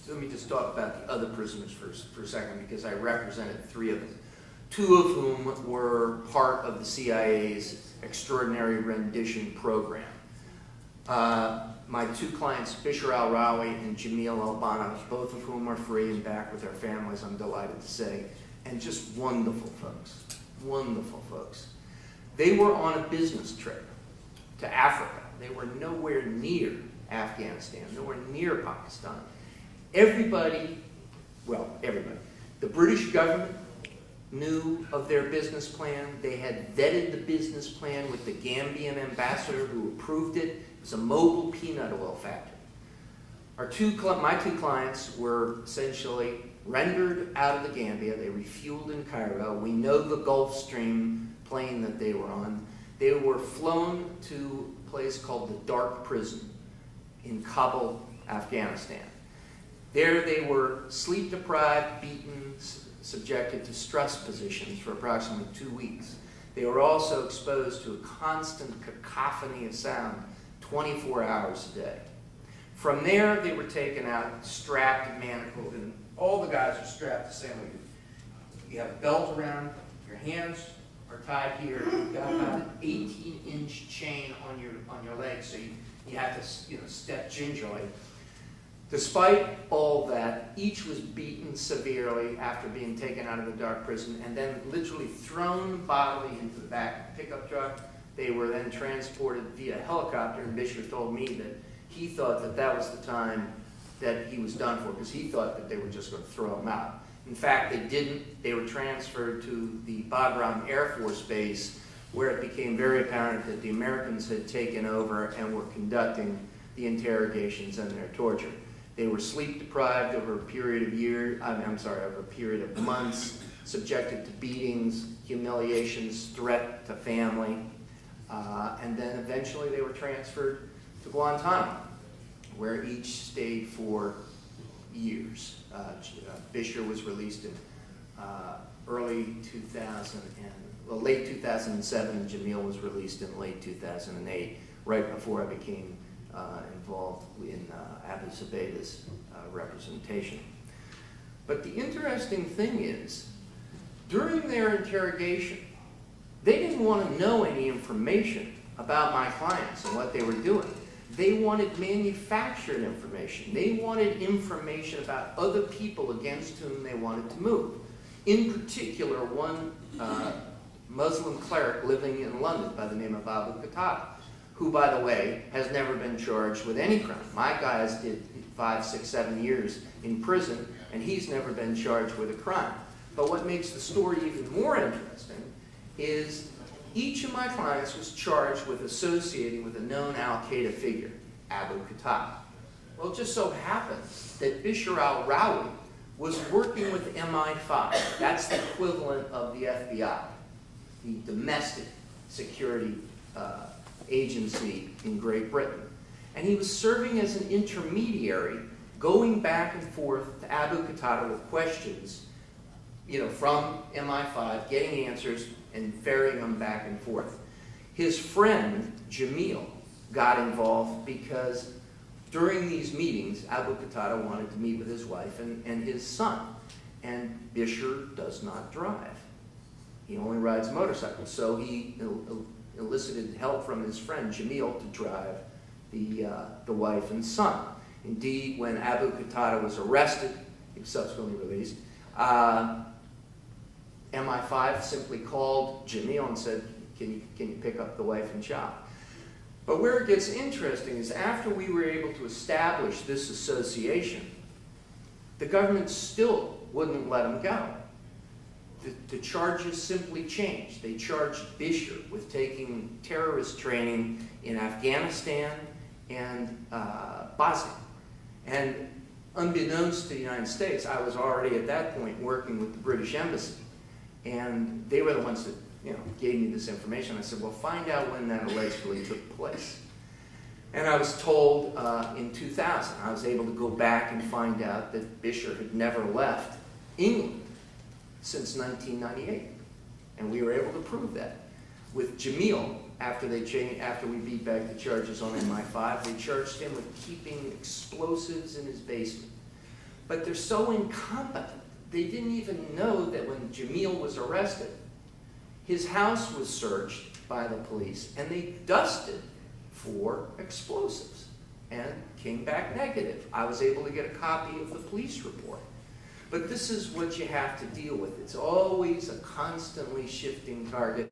So let me just talk about the other prisoners for a second, because I represented 3 of them, 2 of whom were part of the CIA's extraordinary rendition program. My 2 clients, Bisher al-Rawi and Jamil El-Banna, both of whom are free and back with their families, I'm delighted to say, and just wonderful folks, wonderful folks. They were on a business trip to Africa. They were nowhere near Afghanistan, nowhere near Pakistan. Everybody, the British government knew of their business plan. They had vetted the business plan with the Gambian ambassador who approved it. It was a mobile peanut oil factory. My 2 clients were essentially rendered out of the Gambia. They refueled in Cairo. We know the Gulfstream plane that they were on. They were flown to a place called the Dark Prison in Kabul, Afghanistan. There they were sleep-deprived, beaten, subjected to stress positions for approximately 2 weeks. They were also exposed to a constant cacophony of sound 24 hours a day. From there, they were taken out, strapped and manacled, and all the guys are strapped the same way. You have a belt around, your hands are tied here, you've got about an 18-inch chain on your legs, so you have to step gingerly. Despite all that, each was beaten severely after being taken out of the dark prison and then literally thrown bodily into the back of the pickup truck. They were then transported via helicopter, and Bisher told me that he thought that that was the time that he was done for, because he thought that they were just going to throw him out. In fact, they didn't. They were transferred to the Bagram Air Force Base, where it became very apparent that the Americans had taken over and were conducting the interrogations and their torture. They were sleep deprived over a period of over a period of months, subjected to beatings, humiliations, threat to family, and then eventually they were transferred to Guantanamo, where each stayed for years. Bisher was released in late 2007, and Jamil was released in late 2008, right before I became involved in Abu Zubaydah's representation. But the interesting thing is, during their interrogation, they didn't want to know any information about my clients and what they were doing. They wanted manufactured information. They wanted information about other people against whom they wanted to move. In particular, one Muslim cleric living in London by the name of Abu Qatada, who, by the way, has never been charged with any crime. My guys did 5, 6, 7 years in prison, and he's never been charged with a crime. But what makes the story even more interesting is each of my clients was charged with associating with a known al-Qaeda figure, Abu Qatada. Well, it just so happens that Bisher al-Rawi was working with MI5. That's the equivalent of the FBI, the domestic security agency in Great Britain. And he was serving as an intermediary, going back and forth to Abu Qatada with questions, from MI5, getting answers and ferrying them back and forth. His friend, Jamil, got involved because during these meetings, Abu Qatada wanted to meet with his wife and his son. And Bisher does not drive. He only rides motorcycles. So he elicited help from his friend Jamil to drive the wife and son. Indeed, when Abu Qatada was arrested, he was subsequently released, MI5 simply called Jamil and said, can you pick up the wife and child? But where it gets interesting is after we were able to establish this association, the government still wouldn't let him go. The charges simply changed. They charged Bisher with taking terrorist training in Afghanistan and Bosnia. And unbeknownst to the United States, I was already at that point working with the British Embassy. And they were the ones that gave me this information. I said, well, find out when that allegedly took place. And I was told in 2000, I was able to go back and find out that Bisher had never left England since 1998. And we were able to prove that. With Jamil, after we beat back the charges on MI5, they charged him with keeping explosives in his basement. But they're so incompetent, they didn't even know that when Jamil was arrested, his house was searched by the police, and they dusted for explosives and came back negative. I was able to get a copy of the police report. But this is what you have to deal with. It's always a constantly shifting target.